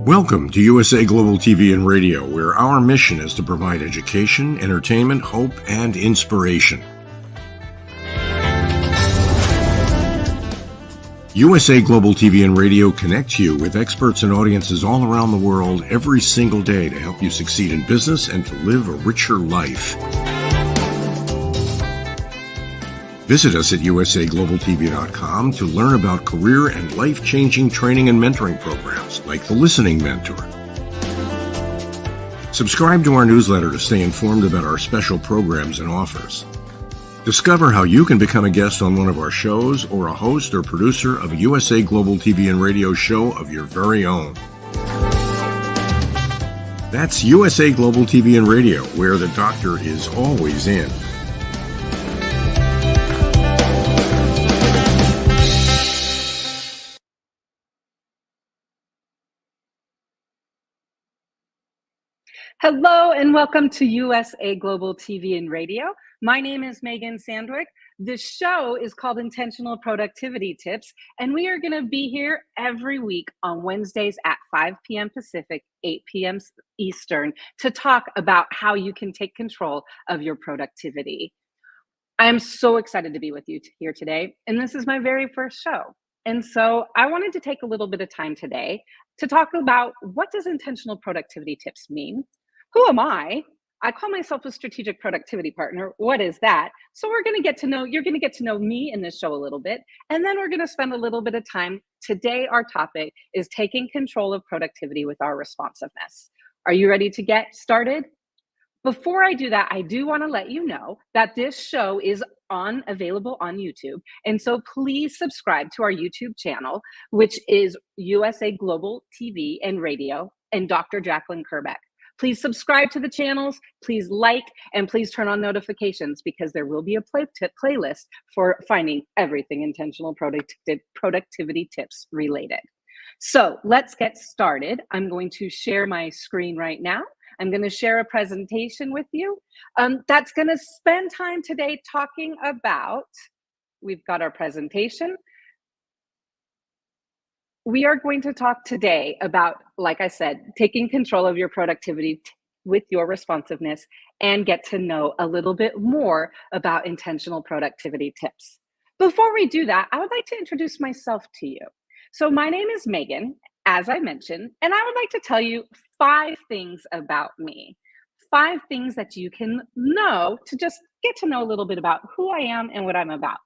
Welcome to USA Global TV and Radio, where our mission is to provide education, entertainment, hope, and inspiration. USA Global TV and Radio connects you with experts and audiences all around the world every single day to help you succeed in business and to live a richer life. Visit us at usaglobaltv.com to learn about career and life-changing training and mentoring programs like the Listening Mentor. Subscribe to our newsletter to stay informed about our special programs and offers. Discover how you can become a guest on one of our shows or a host or producer of a USA Global TV and Radio show of your very own. That's USA Global TV and Radio, where the doctor is always in. Hello and welcome to USA Global TV and Radio. My name is Megan Sandwick. This show is called Intentional Productivity Tips, and we are going to be here every week on Wednesdays at 5 p.m. Pacific, 8 p.m. Eastern to talk about how you can take control of your productivity. I am so excited to be with you here today, and this is my very first show. And so I wanted to take a little bit of time today to talk about what does intentional productivity tips mean? Who am I? I call myself a strategic productivity partner. What is that? So you're going to get to know me in this show a little bit, and then we're going to spend a little bit of time. Today, our topic is taking control of productivity with our responsiveness. Are you ready to get started? Before I do that, I do want to let you know that this show is available on YouTube. And so please subscribe to our YouTube channel, which is USA Global TV and Radio and Dr. Jacqueline Kerbeck. Please subscribe to the channels, please like, and please turn on notifications because there will be a playlist for finding everything intentional productivity tips related. So let's get started. I'm going to share my screen right now. I'm going to share a presentation with you that's going to spend time today talking about, we've got our presentation. We are going to talk today about, like I said, taking control of your productivity with your responsiveness and get to know a little bit more about intentional productivity tips. Before we do that, I would like to introduce myself to you. So my name is Megan, as I mentioned, and I would like to tell you 5 things about me. 5 things that you can know to just get to know a little bit about who I am and what I'm about.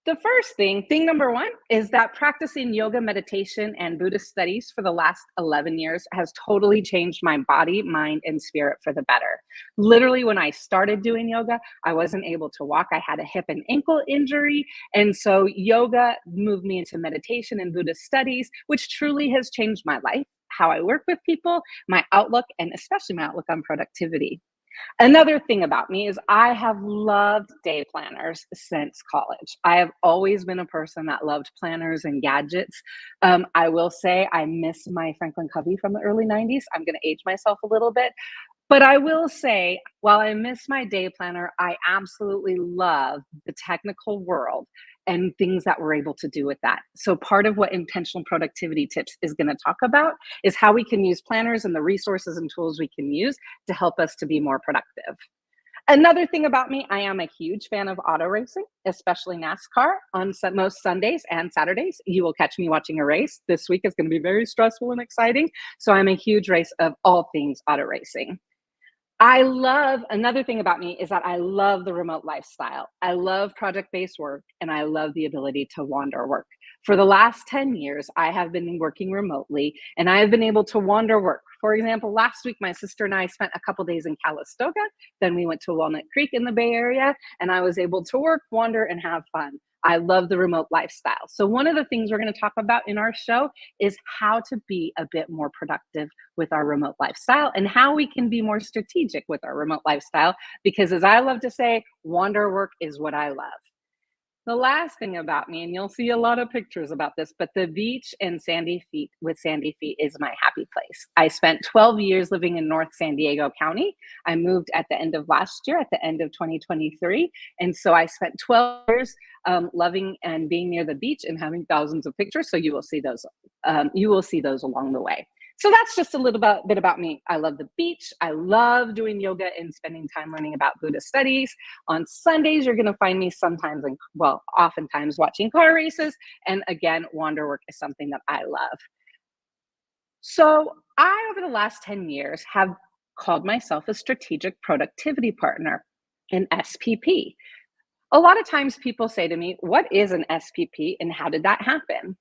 The first thing number 1, is that practicing yoga, meditation, and Buddhist studies for the last 11 years has totally changed my body, mind, and spirit for the better. Literally, when I started doing yoga, I wasn't able to walk. I had a hip and ankle injury. And so yoga moved me into meditation and Buddhist studies, which truly has changed my life, how I work with people, my outlook, and especially my outlook on productivity. Another thing about me is I have loved day planners since college. I have always been a person that loved planners and gadgets. I will say I miss my Franklin Covey from the early 90s. I'm going to age myself a little bit. But I will say, while I miss my day planner, I absolutely love the technical world and things that we're able to do with that. So part of what intentional productivity tips is going to talk about is how we can use planners and the resources and tools we can use to help us to be more productive. Another thing about me, I am a huge fan of auto racing, especially NASCAR. On most Sundays and Saturdays, you will catch me watching a race. This week is going to be very stressful and exciting. So I'm a huge race of all things auto racing. Another thing about me is that I love the remote lifestyle. I love project-based work, and I love the ability to wander work. For the last 10 years, I have been working remotely, and I have been able to wander work. For example, last week, my sister and I spent a couple days in Calistoga. Then we went to Walnut Creek in the Bay Area, and I was able to work, wander, and have fun. I love the remote lifestyle. So one of the things we're going to talk about in our show is how to be a bit more productive with our remote lifestyle and how we can be more strategic with our remote lifestyle, because as I love to say, wander work is what I love. The last thing about me, and you'll see a lot of pictures about this, but the beach and Sandy Feet is my happy place. I spent 12 years living in North San Diego County. I moved at the end of last year, at the end of 2023. And so I spent 12 years loving and being near the beach and having thousands of pictures. So you will see those along the way. So that's just a little bit about me. I love the beach. I love doing yoga and spending time learning about Buddhist studies. On Sundays, you're going to find me sometimes, oftentimes watching car races. And again, wander work is something that I love. So I, over the last 10 years, have called myself a strategic productivity partner, an SPP. A lot of times people say to me, what is an SPP and how did that happen?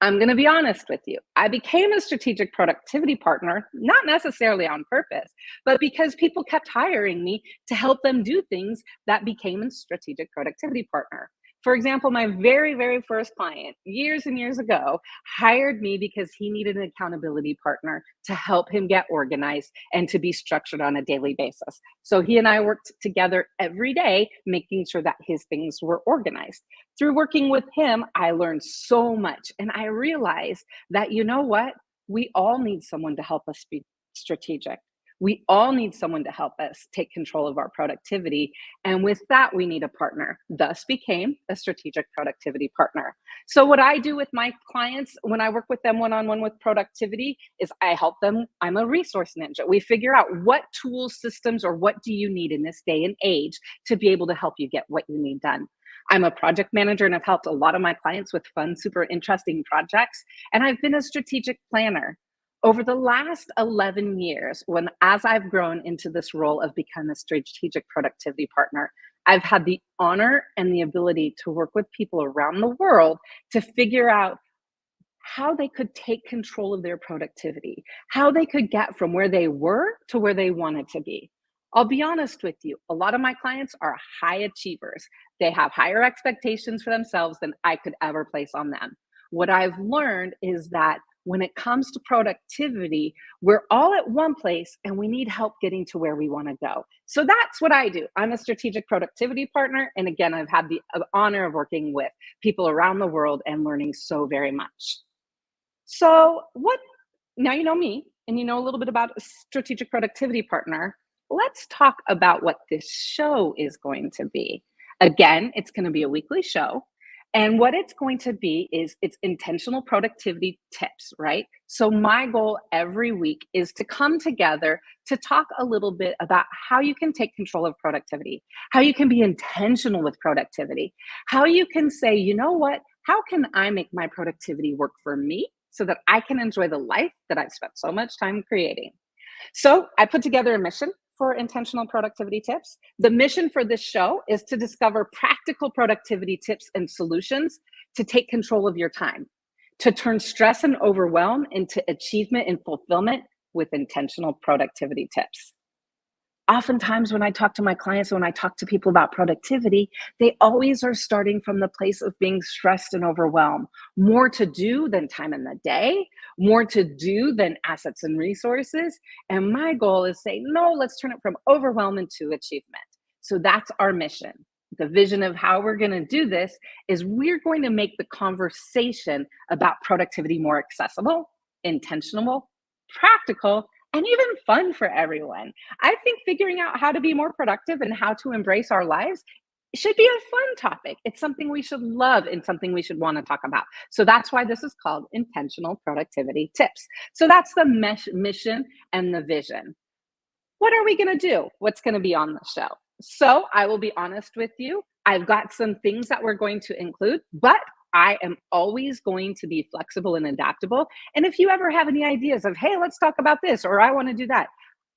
I'm going to be honest with you. I became a strategic productivity partner, not necessarily on purpose, but because people kept hiring me to help them do things that became a strategic productivity partner. For example, my very, very first client years and years ago hired me because he needed an accountability partner to help him get organized and to be structured on a daily basis. So he and I worked together every day, making sure that his things were organized. Through working with him, I learned so much. And I realized that, you know what? We all need someone to help us be strategic. We all need someone to help us take control of our productivity. And with that, we need a partner. Thus became a strategic productivity partner. So what I do with my clients when I work with them one-on-one with productivity is I help them. I'm a resource ninja. We figure out what tools, systems, or what do you need in this day and age to be able to help you get what you need done. I'm a project manager and I've helped a lot of my clients with fun, super interesting projects. And I've been a strategic planner. Over the last 11 years, as I've grown into this role of becoming a strategic productivity partner, I've had the honor and the ability to work with people around the world to figure out how they could take control of their productivity, how they could get from where they were to where they wanted to be. I'll be honest with you, a lot of my clients are high achievers. They have higher expectations for themselves than I could ever place on them. What I've learned is that when it comes to productivity, we're all at one place and we need help getting to where we want to go. So that's what I do. I'm a strategic productivity partner. And again, I've had the honor of working with people around the world and learning so very much. So, now you know me and you know a little bit about a strategic productivity partner. Let's talk about what this show is going to be. Again, it's going to be a weekly show. And what it's going to be is it's intentional productivity tips, right? So, my goal every week is to come together to talk a little bit about how you can take control of productivity, how you can be intentional with productivity, how you can say, you know what, how can I make my productivity work for me so that I can enjoy the life that I've spent so much time creating? So I put together a mission for intentional productivity tips. The mission for this show is to discover practical productivity tips and solutions to take control of your time, to turn stress and overwhelm into achievement and fulfillment with intentional productivity tips. Oftentimes, when I talk to my clients, when I talk to people about productivity, they always are starting from the place of being stressed and overwhelmed. More to do than time in the day, more to do than assets and resources. And my goal is say, no, let's turn it from overwhelm into achievement. So that's our mission. The vision of how we're going to do this is we're going to make the conversation about productivity more accessible, intentional, practical, and even fun for everyone. I think figuring out how to be more productive and how to embrace our lives should be a fun topic. It's something we should love and something we should want to talk about. So that's why this is called Intentional Productivity Tips. So that's the mission and the vision. What are we going to do? What's going to be on the show? So I will be honest with you. I've got some things that we're going to include, but I am always going to be flexible and adaptable. And if you ever have any ideas of, hey, let's talk about this, or I want to do that,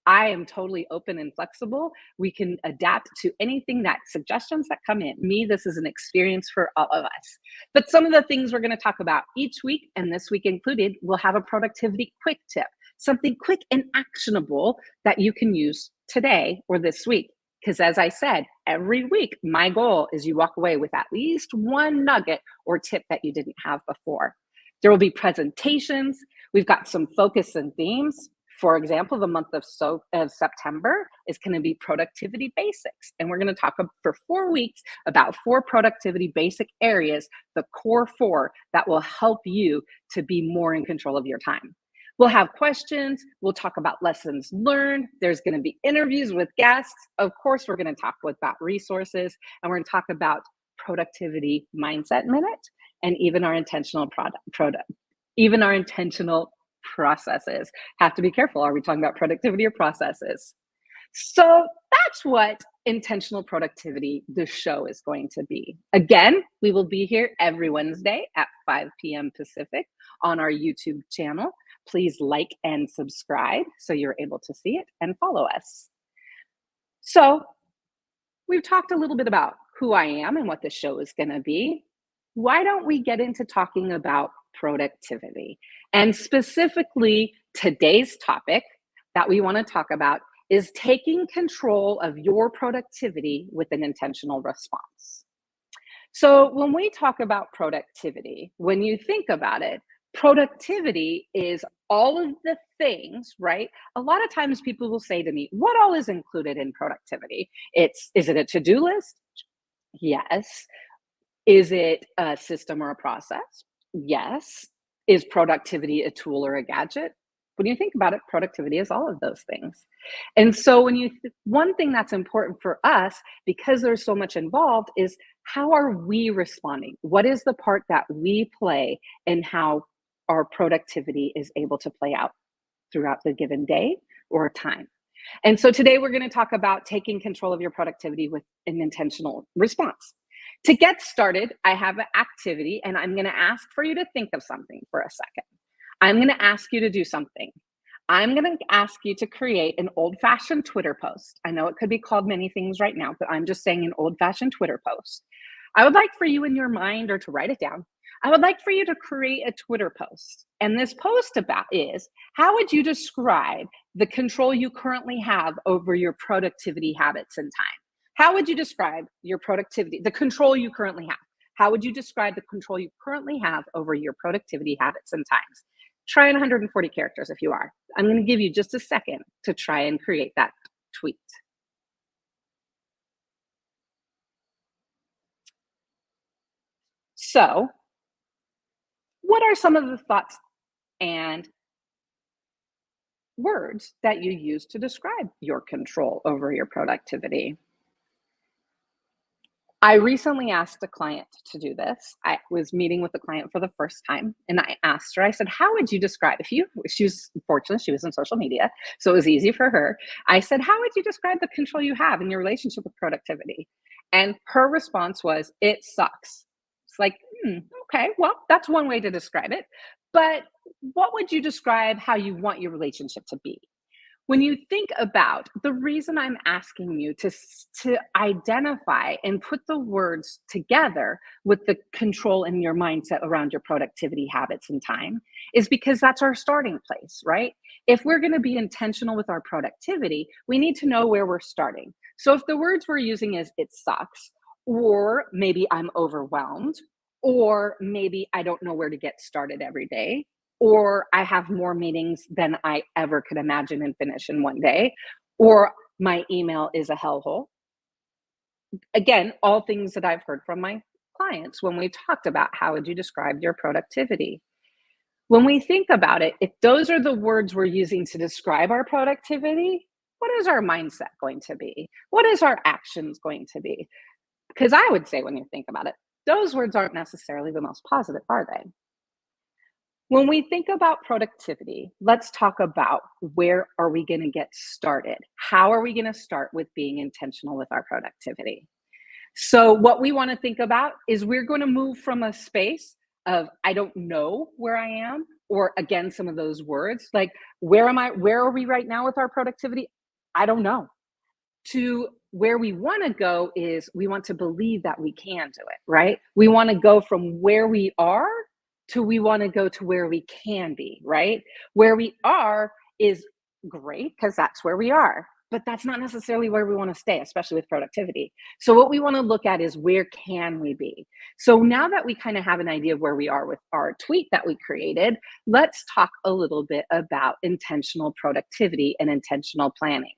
I am totally open and flexible. We can adapt to anything that suggestions that come in. Me, this is an experience for all of us. But some of the things we're going to talk about each week, and this week included, we'll have a productivity quick tip, something quick and actionable that you can use today or this week. Because as I said, every week, my goal is you walk away with at least one nugget or tip that you didn't have before. There will be presentations. We've got some focus and themes. For example, the month of September is going to be productivity basics. And we're going to talk for 4 weeks about 4 productivity basic areas, the core 4 that will help you to be more in control of your time. We'll have questions. We'll talk about lessons learned. There's going to be interviews with guests. Of course, we're going to talk about resources, and we're going to talk about productivity mindset minute, and even our intentional processes. Have to be careful. Are we talking about productivity or processes? So that's what intentional productivity, the show, is going to be. Again, we will be here every Wednesday at 5 p.m. Pacific on our YouTube channel. Please like and subscribe so you're able to see it and follow us. So we've talked a little bit about who I am and what the show is going to be. Why don't we get into talking about productivity? And specifically, today's topic that we want to talk about is taking control of your productivity with an intentional response. So, when we talk about productivity, when you think about it, productivity is all of the things, right? A lot of times people will say to me, what all is included in productivity? Is it a to-do list? Yes. Is it a system or a process? Yes. Is productivity a tool or a gadget? When you think about it, productivity is all of those things. And so one thing that's important for us, because there's so much involved, is how are we responding? What is the part that we play in how our productivity is able to play out throughout the given day or time? And so today we're going to talk about taking control of your productivity with an intentional response. To get started, I have an activity, and I'm going to ask for you to think of something for a second. I'm going to ask you to do something. I'm going to ask you to create an old-fashioned Twitter post. I know it could be called many things right now, but I'm just saying an old-fashioned Twitter post. I would like for you in your mind, or to write it down, I would like for you to create a Twitter post. And this post about is, how would you describe the control you currently have over your productivity habits and time? How would you describe your productivity, the control you currently have? How would you describe the control you currently have over your productivity habits and times? Try in 140 characters if you are. I'm going to give you just a second to try and create that tweet. So, what are some of the thoughts and words that you use to describe your control over your productivity? I recently asked a client to do this. I was meeting with the client for the first time, and I asked her, I said, how would you describe, she was fortunate, she was in social media, so it was easy for her. I said, how would you describe the control you have in your relationship with productivity? And her response was, it sucks. It's like, okay, well, that's one way to describe it. But what would you describe how you want your relationship to be? When you think about the reason I'm asking you to identify and put the words together with the control in your mindset around your productivity habits and time is because that's our starting place, right? If we're going to be intentional with our productivity, we need to know where we're starting. So if the words we're using is it sucks, or maybe I'm overwhelmed, or maybe I don't know where to get started every day, or I have more meetings than I ever could imagine and finish in one day, or my email is a hellhole. Again, all things that I've heard from my clients when we talked about how would you describe your productivity. When we think about it, if those are the words we're using to describe our productivity, what is our mindset going to be? What is our actions going to be? Because I would say when you think about it, those words aren't necessarily the most positive, are they? When we think about productivity, let's talk about where are we going to get started? How are we going to start with being intentional with our productivity? So, what we want to think about is we're going to move from a space of I don't know where I am, or again, some of those words like where am I? Where are we right now with our productivity? I don't know. To where we want to go is we want to believe that we can do it, right? We want to go from where we are to we want to go to where we can be, right? Where we are is great because that's where we are, but that's not necessarily where we want to stay, especially with productivity. So what we want to look at is where can we be? So now that we kind of have an idea of where we are with our tweet that we created, let's talk a little bit about intentional productivity and intentional planning.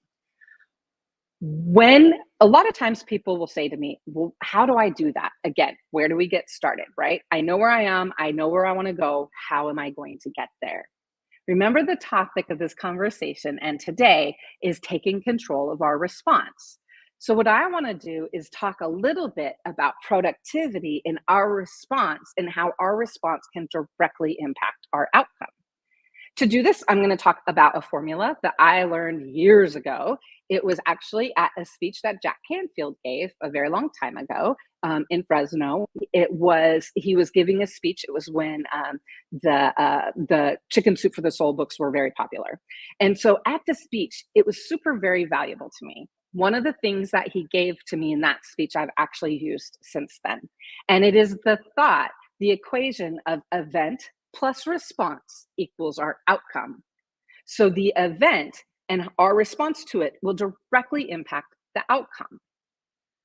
When a lot of times people will say to me, well, how do I do that? Again, where do we get started, right? I know where I am. I know where I want to go. How am I going to get there? Remember, the topic of this conversation and today is taking control of our response. So what I want to do is talk a little bit about productivity in our response and how our response can directly impact our outcome. To do this, I'm going to talk about a formula that I learned years ago. It was actually at a speech that Jack Canfield gave a very long time ago in Fresno. He was giving a speech. It was when the Chicken Soup for the Soul books were very popular. And so at the speech, it was very valuable to me. One of the things that he gave to me in that speech, I've actually used since then. And it is the equation of event plus response equals our outcome. So the event and our response to it will directly impact the outcome.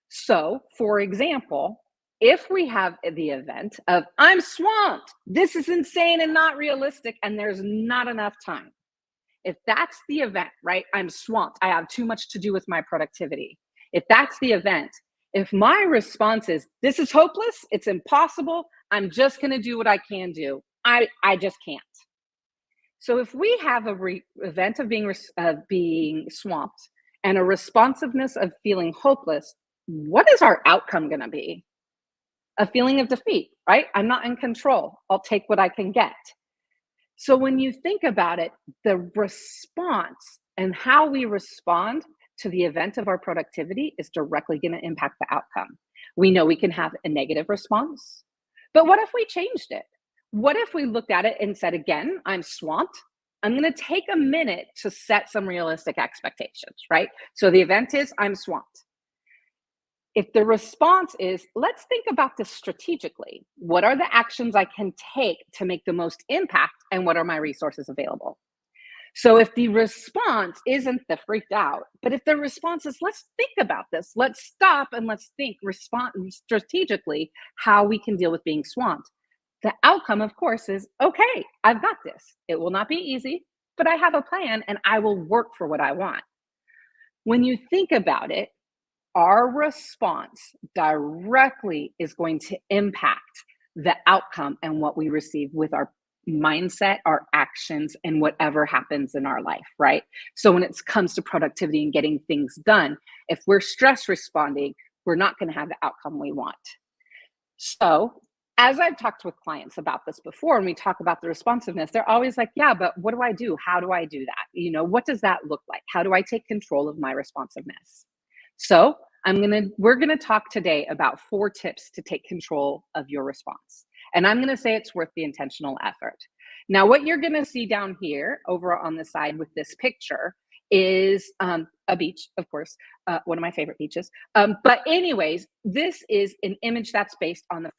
So, for example, if we have the event of, I'm swamped, this is insane and not realistic, and there's not enough time. If that's the event, right? I'm swamped. I have too much to do with my productivity. If that's the event, if my response is, this is hopeless, it's impossible, I'm just going to do what I can do, I just can't. So if we have a event of being swamped and a responsiveness of feeling hopeless, what is our outcome going to be? A feeling of defeat, right? I'm not in control. I'll take what I can get. So when you think about it, the response and how we respond to the event of our productivity is directly going to impact the outcome. We know we can have a negative response, but what if we changed it? What if we looked at it and said, again, I'm swamped. I'm going to take a minute to set some realistic expectations, right? So the event is, I'm swamped. If the response is, let's think about this strategically. What are the actions I can take to make the most impact, and what are my resources available? So if the response isn't the freaked out, but if the response is, let's think about this, let's stop and let's think strategically how we can deal with being swamped. The outcome, of course, is, okay, I've got this. It will not be easy, but I have a plan and I will work for what I want. When you think about it, our response directly is going to impact the outcome and what we receive with our mindset, our actions, and whatever happens in our life, right? So when it comes to productivity and getting things done, if we're stress responding, we're not going to have the outcome we want. So as I've talked with clients about this before, and we talk about the responsiveness, they're always like, yeah, but what do I do? How do I do that? You know, what does that look like? How do I take control of my responsiveness? So we're going to talk today about 4 tips to take control of your response. And I'm going to say it's worth the intentional effort. Now, what you're going to see down here over on the side with this picture is a beach, of course, one of my favorite beaches. But anyways, this is an image that's based on the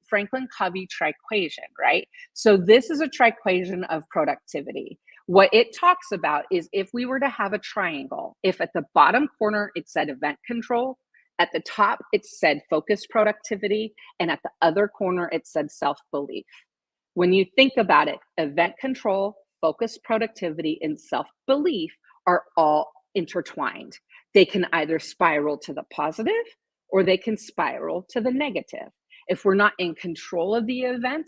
Franklin Covey triquesion, right? So this is a triquesion of productivity. What it talks about is if we were to have a triangle, if at the bottom corner it said event control, at the top it said focused productivity, and at the other corner it said self-belief. When you think about it, event control, focused productivity, and self-belief are all intertwined. They can either spiral to the positive or they can spiral to the negative. If we're not in control of the event,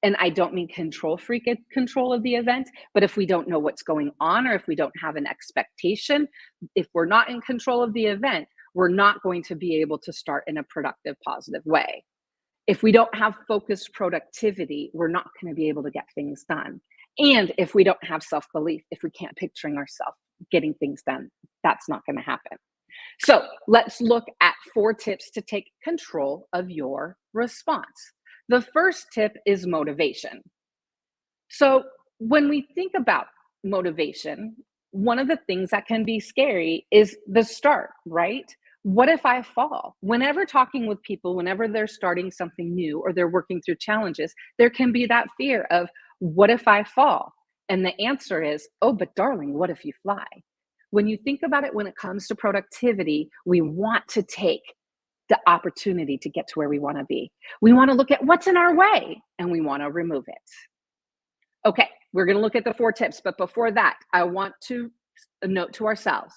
and I don't mean control freak control of the event, but if we don't know what's going on or if we don't have an expectation, if we're not in control of the event, we're not going to be able to start in a productive, positive way. If we don't have focused productivity, we're not going to be able to get things done. And if we don't have self-belief, if we can't picturing ourselves getting things done, that's not going to happen. So let's look at 4 tips to take control of your response. The first tip is motivation. So when we think about motivation, one of the things that can be scary is the start, right? What if I fall? Whenever talking with people, whenever they're starting something new or they're working through challenges, there can be that fear of, what if I fall? And the answer is, oh, but darling, what if you fly? When you think about it, when it comes to productivity, we want to take the opportunity to get to where we want to be. We want to look at what's in our way and we want to remove it. Okay, we're going to look at the 4 tips, but before that, I want to note to ourselves,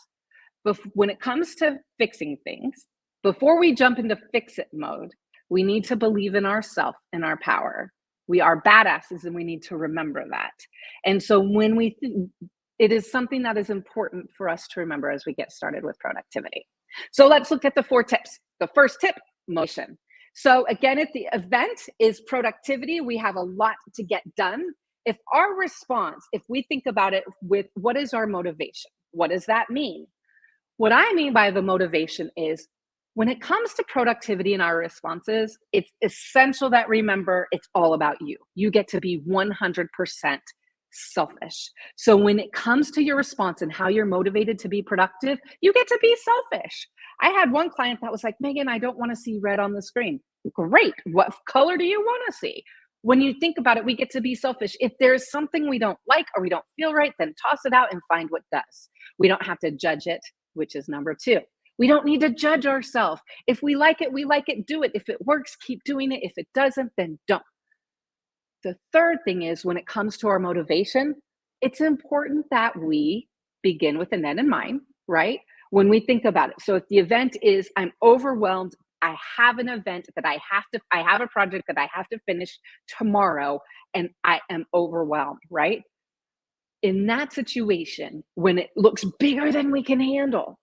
when it comes to fixing things, before we jump into fix it mode, we need to believe in ourselves and our power. We are badasses and we need to remember that. And so when it is something that is important for us to remember as we get started with productivity. So let's look at the 4 tips. The first tip, motion. So again, if the event is productivity, we have a lot to get done. If our response, if we think about it with what is our motivation, what does that mean? What I mean by the motivation is when it comes to productivity in our responses, it's essential that remember it's all about you. You get to be 100% selfish. So when it comes to your response and how you're motivated to be productive, you get to be selfish. I had one client that was like, Megan, I don't want to see red on the screen. Great. What color do you want to see? When you think about it, we get to be selfish. If there's something we don't like or we don't feel right, then toss it out and find what does. We don't have to judge it, which is number 2. We don't need to judge ourselves. If we like it, do it. If it works, keep doing it. If it doesn't, then don't. The third thing is when it comes to our motivation, it's important that we begin with an end in mind, right? When we think about it. So if the event is, I'm overwhelmed, I have an event that I have a project that I have to finish tomorrow and I am overwhelmed, right? In that situation, when it looks bigger than we can handle,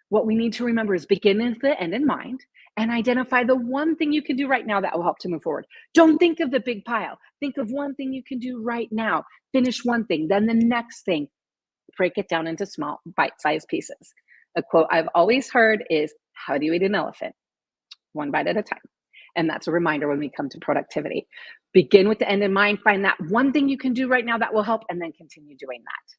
what we need to remember is begin with the end in mind and identify the one thing you can do right now that will help to move forward. Don't think of the big pile. Think of one thing you can do right now. Finish one thing, then the next thing. Break it down into small, bite-sized pieces. A quote I've always heard is, how do you eat an elephant? One bite at a time. And that's a reminder when we come to productivity. Begin with the end in mind, find that one thing you can do right now that will help, and then continue doing that.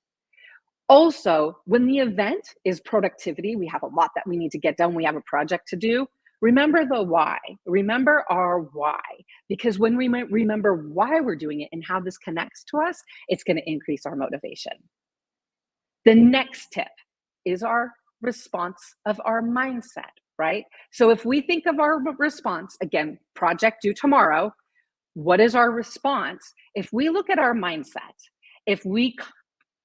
Also, when the event is productivity, we have a lot that we need to get done, we have a project to do, remember the why. Remember our why. Because when we remember why we're doing it and how this connects to us, it's going to increase our motivation. The next tip is our response of our mindset, right? So if we think of our response, again, project due tomorrow, what is our response? If we look at our mindset, if we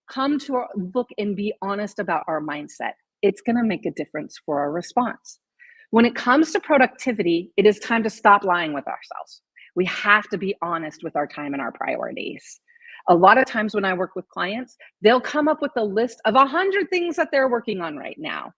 come to look and be honest about our mindset, it's going to make a difference for our response. When it comes to productivity, it is time to stop lying with ourselves. We have to be honest with our time and our priorities. A lot of times when I work with clients, they'll come up with a list of 100 things that they're working on right now.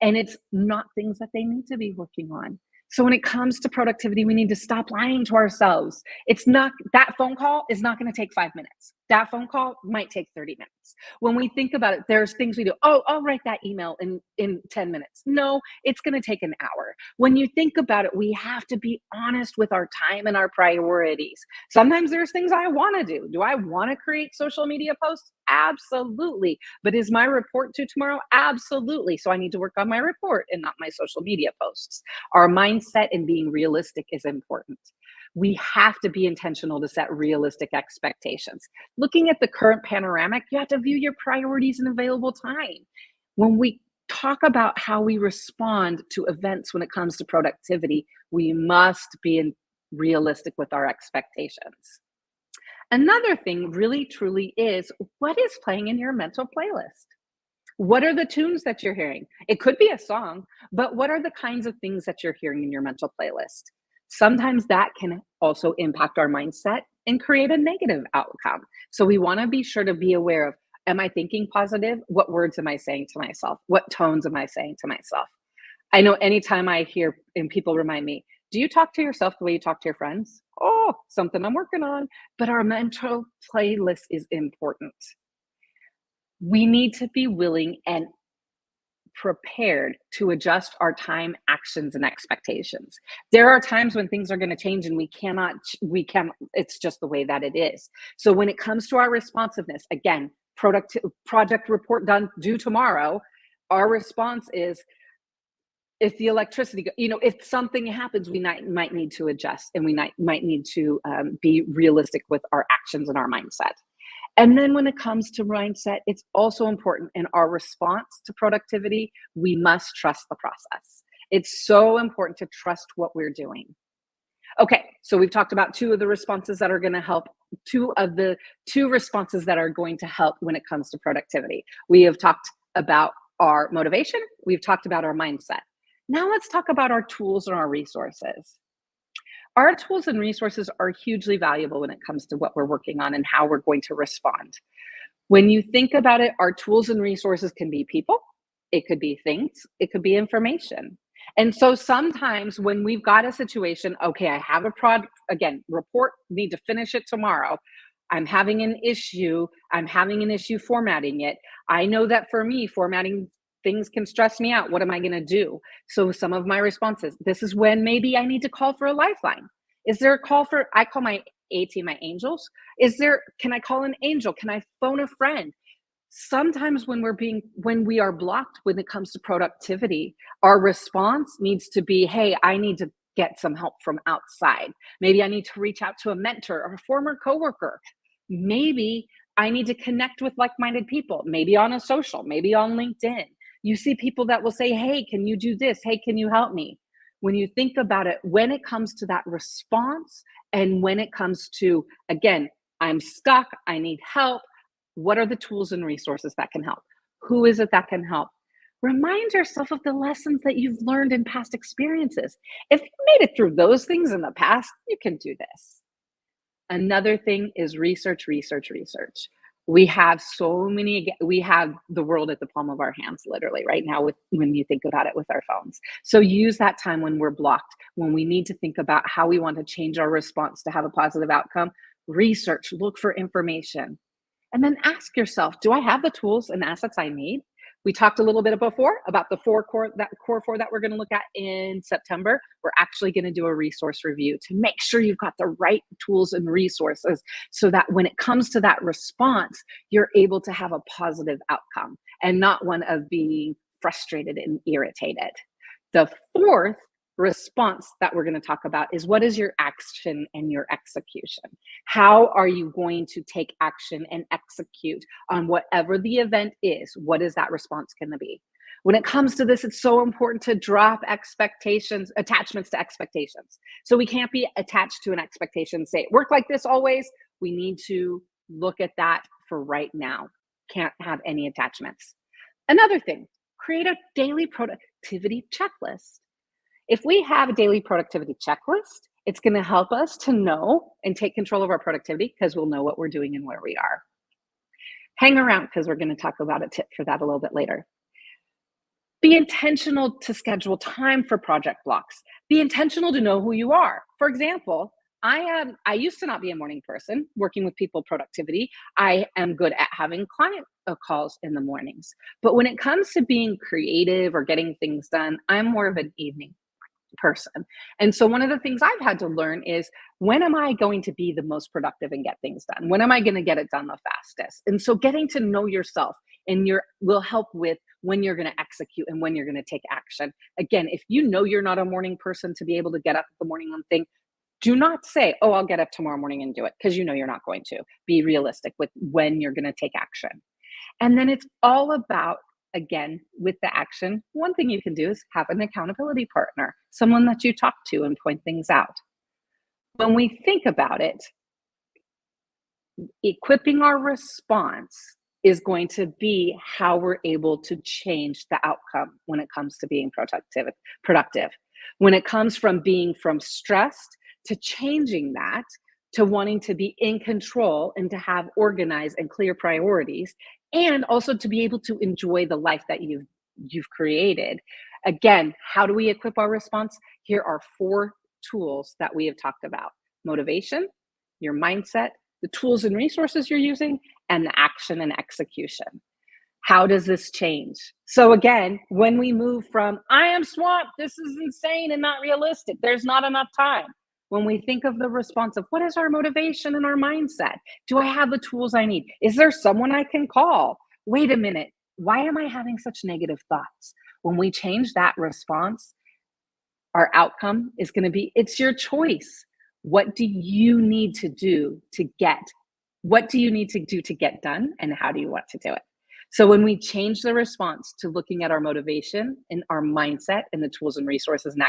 And it's not things that they need to be working on. So when it comes to productivity, we need to stop lying to ourselves. It's not, that phone call is not going to take 5 minutes. That phone call might take 30 minutes. When we think about it, there's things we do. Oh, I'll write that email in 10 minutes. No, it's going to take an hour. When you think about it, we have to be honest with our time and our priorities. Sometimes there's things I want to do. Do I want to create social media posts? Absolutely. But is my report due tomorrow? Absolutely. So I need to work on my report and not my social media posts. Our mindset and being realistic is important. We have to be intentional to set realistic expectations. Looking at the current panoramic, you have to view your priorities and available time. When we talk about how we respond to events when it comes to productivity, we must be realistic with our expectations. Another thing really truly is, what is playing in your mental playlist? What are the tunes that you're hearing? It could be a song, but what are the kinds of things that you're hearing in your mental playlist? Sometimes that can also impact our mindset and create a negative outcome. So we want to be sure to be aware of, am I thinking positive? What words am I saying to myself? What tones am I saying to myself? I know anytime I hear and people remind me, do you talk to yourself the way you talk to your friends? Oh, something I'm working on. But our mental playlist is important. We need to be willing and prepared to adjust our time, actions, and expectations. There are times when things are going to change and we can, it's just the way that it is. So when it comes to our responsiveness, again, project report due tomorrow, our response is, if the electricity, if something happens, we might need to adjust, and we might need to be realistic with our actions and our mindset. And then when it comes to mindset, it's also important in our response to productivity, we must trust the process. It's so important to trust what we're doing. Okay, so we've talked about two of the responses that are going to help, two responses that are going to help when it comes to productivity. We have talked about our motivation. We've talked about our mindset. Now let's talk about our tools and our resources. Our tools and resources are hugely valuable when it comes to what we're working on and how we're going to respond. When you think about it, our tools and resources can be people, it could be things, it could be information. And so sometimes when we've got a situation, okay, I have a report, need to finish it tomorrow. I'm having an issue formatting it. I know that for me, formatting things can stress me out. What am I going to do? So some of my responses, this is when maybe I need to call for a lifeline. Is there a call for, I call my A team, my angels. Can I call an angel? Can I phone a friend? Sometimes when we are blocked when it comes to productivity, our response needs to be, hey, I need to get some help from outside. Maybe I need to reach out to a mentor or a former coworker. Maybe I need to connect with like-minded people, maybe on a social, maybe on LinkedIn. You see people that will say, hey, can you do this? Hey, can you help me? When you think about it, when it comes to that response, and when it comes to, again, I'm stuck, I need help, what are the tools and resources that can help? Who is it that can help? Remind yourself of the lessons that you've learned in past experiences. If you made it through those things in the past, you can do this. Another thing is research, research, research. We have the world at the palm of our hands, literally right now, when you think about it with our phones. So use that time when we're blocked, when we need to think about how we want to change our response to have a positive outcome. Research, look for information. And then ask yourself, do I have the tools and assets I need? We talked a little bit before about the core four that we're going to look at in September. We're actually going to do a resource review to make sure you've got the right tools and resources so that when it comes to that response, you're able to have a positive outcome and not one of being frustrated and irritated. The fourth response that we're going to talk about is, what is your action and your execution? How are you going to take action and execute on whatever the event is? What is that response going to be? When it comes to this, it's so important to drop attachments to expectations. So we can't be attached to an expectation, say, work like this always. We need to look at that for right now. Can't have any attachments. Another thing, create a daily productivity checklist. If we have a daily productivity checklist, it's going to help us to know and take control of our productivity because we'll know what we're doing and where we are. Hang around because we're going to talk about a tip for that a little bit later. Be intentional to schedule time for project blocks. Be intentional to know who you are. For example, I used to not be a morning person working with people productivity. I am good at having client calls in the mornings. But when it comes to being creative or getting things done, I'm more of an evening person. And so one of the things I've had to learn is, when am I going to be the most productive and get things done? When am I going to get it done the fastest? And so getting to know yourself will help with when you're going to execute and when you're going to take action. Again, if you know you're not a morning person to be able to get up in the morning and think, do not say, oh, I'll get up tomorrow morning and do it, because you know you're not going to. Be realistic with when you're going to take action. And then it's all about, again, with the action, one thing you can do is have an accountability partner, someone that you talk to and point things out. When we think about it, equipping our response is going to be how we're able to change the outcome when it comes to being productive. When it comes from being stressed to changing that, to wanting to be in control and to have organized and clear priorities, and also to be able to enjoy the life that you've created. Again, how do we equip our response? Here are 4 tools that we have talked about: motivation, your mindset, the tools and resources you're using, and the action and execution. How does this change? So again, when we move from, I am swamped, this is insane and not realistic, there's not enough time, when we think of the response of, what is our motivation and our mindset? Do I have the tools I need? Is there someone I can call? Wait a minute, why am I having such negative thoughts? When we change that response, our outcome is going to be, it's your choice. What do you need to do to get done, and how do you want to do it? So when we change the response to looking at our motivation and our mindset and the tools and resources and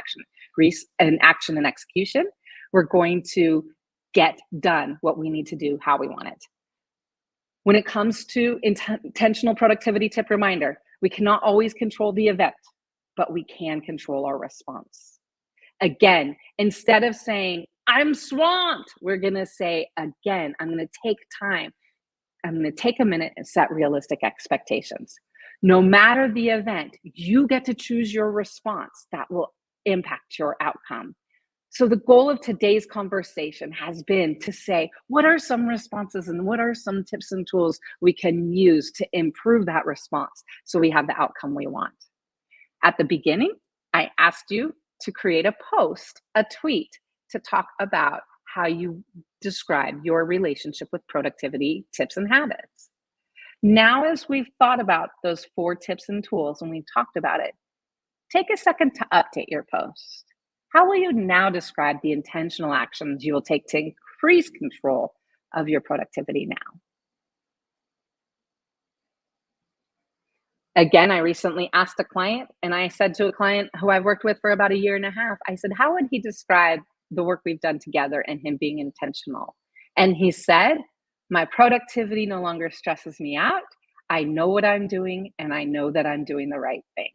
action and execution, we're going to get done what we need to do, how we want it. When it comes to intentional productivity tip reminder, we cannot always control the event, but we can control our response. Again, instead of saying, I'm swamped, we're going to say, again, I'm going to take time. I'm going to take a minute and set realistic expectations. No matter the event, you get to choose your response that will impact your outcome. So the goal of today's conversation has been to say, what are some responses and what are some tips and tools we can use to improve that response so we have the outcome we want? At the beginning, I asked you to create a post, a tweet, to talk about how you describe your relationship with productivity tips and habits. Now, as we've thought about those 4 tips and tools and we've talked about it, take a second to update your post. How will you now describe the intentional actions you will take to increase control of your productivity now? Again, I recently asked a client, and I said to a client who I've worked with for about a year and a half, I said, how would he describe the work we've done together and him being intentional? And he said, my productivity no longer stresses me out. I know what I'm doing, and I know that I'm doing the right things.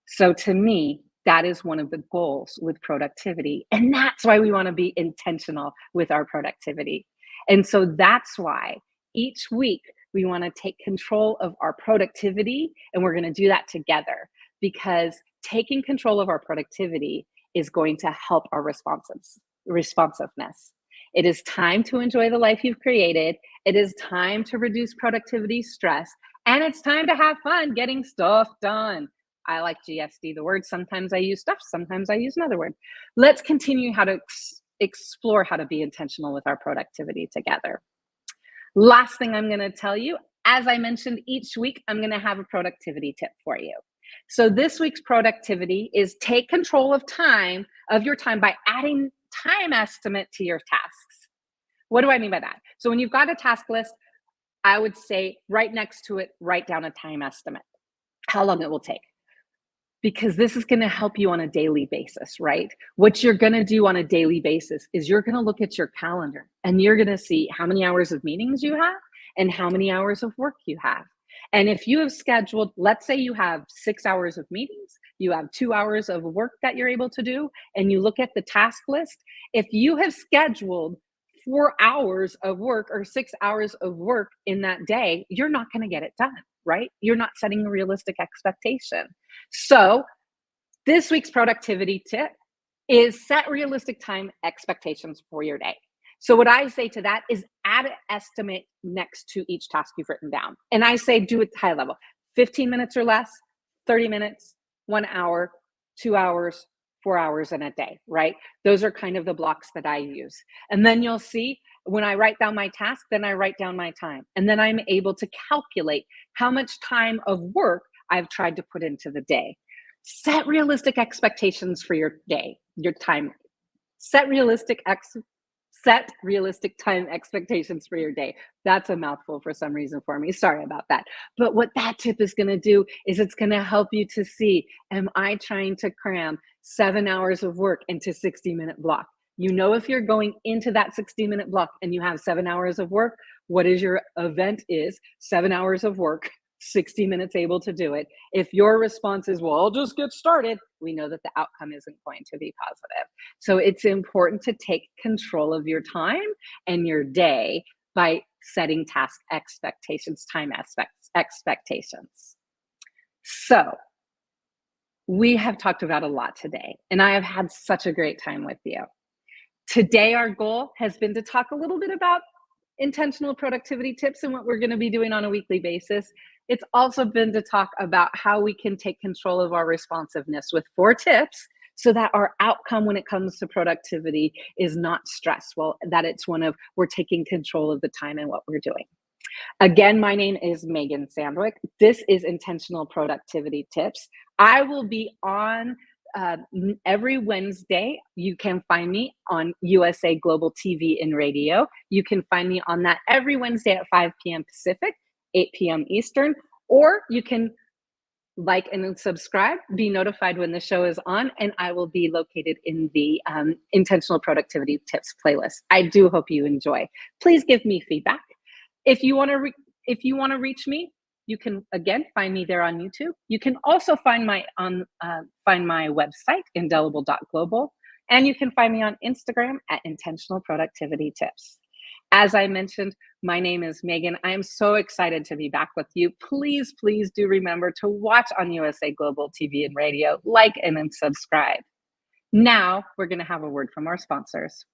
So to me, that is one of the goals with productivity. And that's why we want to be intentional with our productivity. And so that's why each week we want to take control of our productivity, and we're going to do that together, because taking control of our productivity is going to help our responsiveness. It is time to enjoy the life you've created. It is time to reduce productivity stress, and it's time to have fun getting stuff done. I like GSD, the word. Sometimes I use stuff, sometimes I use another word. Let's continue how to explore how to be intentional with our productivity together. Last thing I'm going to tell you, as I mentioned, each week I'm going to have a productivity tip for you. So this week's productivity is take control of your time by adding time estimate to your tasks. What do I mean by that? So when you've got a task list, I would say right next to it, write down a time estimate, how long it will take. Because this is going to help you on a daily basis, right? What you're going to do on a daily basis is you're going to look at your calendar and you're going to see how many hours of meetings you have and how many hours of work you have. And if you have scheduled, let's say you have 6 hours of meetings, you have 2 hours of work that you're able to do, and you look at the task list, if you have scheduled 4 hours of work or 6 hours of work in that day, you're not going to get it done, right? You're not setting a realistic expectation. So this week's productivity tip is set realistic time expectations for your day. So what I say to that is add an estimate next to each task you've written down. And I say do it high level, 15 minutes or less, 30 minutes, 1 hour, 2 hours, 4 hours in a day, right? Those are kind of the blocks that I use. And then you'll see when I write down my task, then I write down my time. And then I'm able to calculate how much time of work I've tried to put into the day. Set realistic expectations for your day, your time. Set realistic time expectations for your day. That's a mouthful for some reason for me. Sorry about that. But what that tip is going to do is it's going to help you to see, am I trying to cram 7 hours of work into 60-minute block? You know, if you're going into that 60-minute block and you have 7 hours of work, what is your event is 7 hours of work, 60 minutes able to do it. If your response is, well, I'll just get started, we know that the outcome isn't going to be positive. So it's important to take control of your time and your day by setting task expectations, time expectations. So we have talked about a lot today, and I have had such a great time with you. Today, our goal has been to talk a little bit about intentional productivity tips and what we're going to be doing on a weekly basis. It's also been to talk about how we can take control of our responsiveness with 4 tips so that our outcome when it comes to productivity is not stressful, that it's one of we're taking control of the time and what we're doing. Again, my name is Megan Sandwick. This is Intentional Productivity Tips. I will be on every Wednesday. You can find me on USA Global TV and Radio. You can find me on that every Wednesday at 5 p.m. Pacific, 8 p.m. Eastern, or you can like and subscribe, be notified when the show is on, and I will be located in the Intentional Productivity Tips playlist. I do hope you enjoy. Please give me feedback. If you want to reach me, you can again find me there on YouTube. You can also find my website, indelible.global, and you can find me on Instagram at Intentional Productivity Tips. As I mentioned, my name is Megan. I am so excited to be back with you. Please, please do remember to watch on USA Global TV and Radio, like and subscribe. Now we're going to have a word from our sponsors.